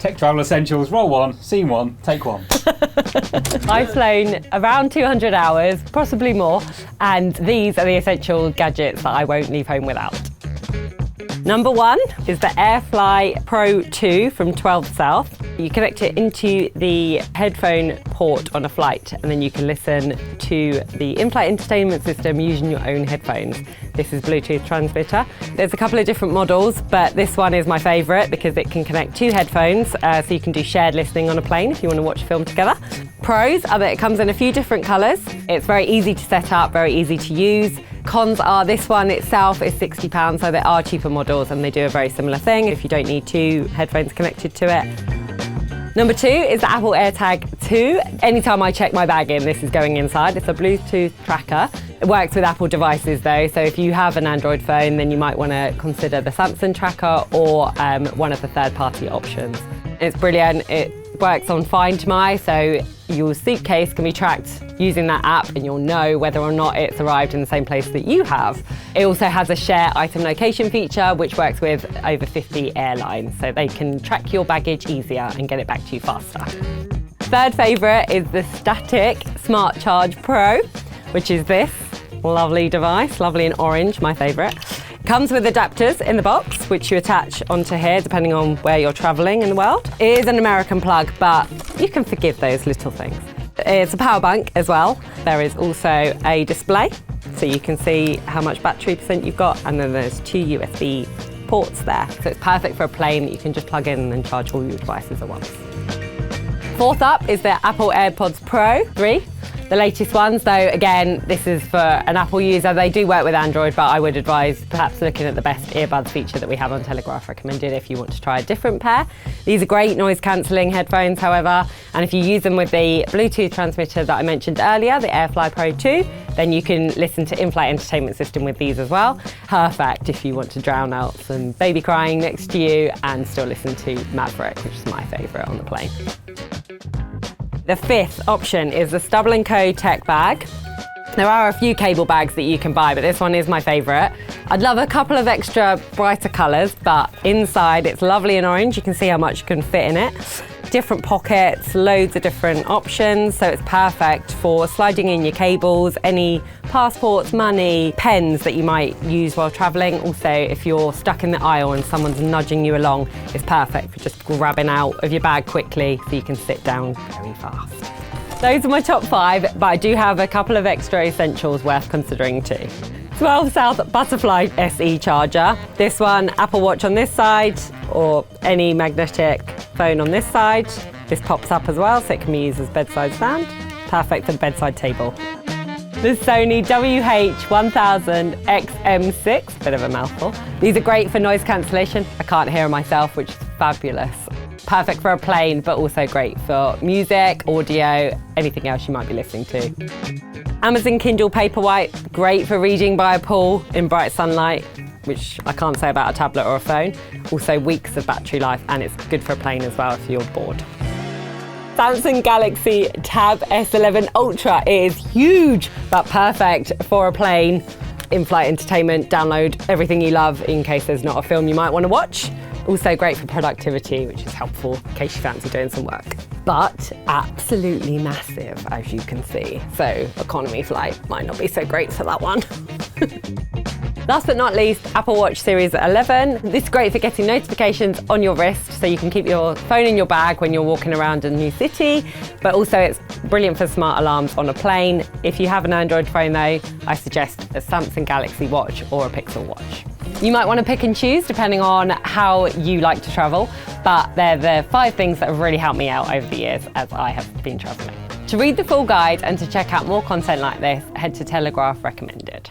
Tech Travel Essentials, roll one, scene one, take one. I've flown around 200 hours, possibly more, and these are the essential gadgets that I won't leave home without. Number one is the AirFly Pro 2 from 12 South. You connect it into the headphone port on a flight, and then you can listen to the in-flight entertainment system using your own headphones. This is Bluetooth transmitter. There's a couple of different models, but this one is my favourite because it can connect two headphones, so you can do shared listening on a plane if you want to watch a film together. Pros are that it comes in a few different colours. It's very easy to set up, very easy to use. Cons are this one itself is £60, so there are cheaper models and they do a very similar thing if you don't need two headphones connected to it. Number two is the Apple AirTag 2. Anytime I check my bag in, this is going inside. It's a Bluetooth tracker. It works with Apple devices though, so if you have an Android phone, then you might want to consider the Samsung tracker or one of the third-party options. It's brilliant. It works on Find My, so your suitcase can be tracked using that app and you'll know whether or not it's arrived in the same place that you have. It also has a share item location feature which works with over 50 airlines, so they can track your baggage easier and get it back to you faster. Third favourite is the Statik SmartCharge Pro, which is this lovely device, lovely in orange, my favourite. Comes with adapters in the box, which you attach onto here depending on where you're travelling in the world. It is an American plug, but you can forgive those little things. It's a power bank as well. There is also a display, so you can see how much battery percent you've got, and then there's two USB ports there. So it's perfect for a plane that you can just plug in and charge all your devices at once. Fourth up is the Apple Airpods Pro 3. The latest ones, though, again, this is for an Apple user. They do work with Android, but I would advise perhaps looking at the best earbuds feature that we have on Telegraph recommended if you want to try a different pair. These are great noise-cancelling headphones, however, and if you use them with the Bluetooth transmitter that I mentioned earlier, the AirFly Pro 2, then you can listen to in-flight entertainment system with these as well. Perfect if you want to drown out some baby crying next to you and still listen to Maverick, which is my favourite on the plane. The fifth option is the Stubble Co Tech Bag. There are a few cable bags that you can buy, but this one is my favourite. I'd love a couple of extra brighter colours, but inside it's lovely in orange. You can see how much can fit in it. Different pockets, loads of different options, so it's perfect for sliding in your cables, any passports, money, pens that you might use while travelling. Also, if you're stuck in the aisle and someone's nudging you along, it's perfect for just grabbing out of your bag quickly so you can sit down very fast. Those are my top 5, but I do have a couple of extra essentials worth considering too. 12 South Butterfly SE charger. This one, Apple Watch on this side, or any magnetic phone on this side. This pops up as well, so it can be used as bedside stand. Perfect for the bedside table. The Sony WH-1000XM6, bit of a mouthful. These are great for noise cancellation. I can't hear myself, which is fabulous. Perfect for a plane, but also great for music, audio, anything else you might be listening to. Amazon Kindle Paperwhite, great for reading by a pool in bright sunlight, which I can't say about a tablet or a phone. Also weeks of battery life, and it's good for a plane as well if you're bored. Samsung Galaxy Tab S11 Ultra is huge, but perfect for a plane. In-flight entertainment, download everything you love in case there's not a film you might want to watch. Also great for productivity, which is helpful in case you fancy doing some work. But absolutely massive, as you can see. So economy flight might not be so great for that one. Last but not least, Apple Watch Series 11. This is great for getting notifications on your wrist, so you can keep your phone in your bag when you're walking around a new city, but also it's brilliant for smart alarms on a plane. If you have an Android phone though, I suggest a Samsung Galaxy Watch or a Pixel Watch. You might want to pick and choose depending on how you like to travel, but they're the 5 things that have really helped me out over the years as I have been traveling. To read the full guide and to check out more content like this, head to Telegraph recommended.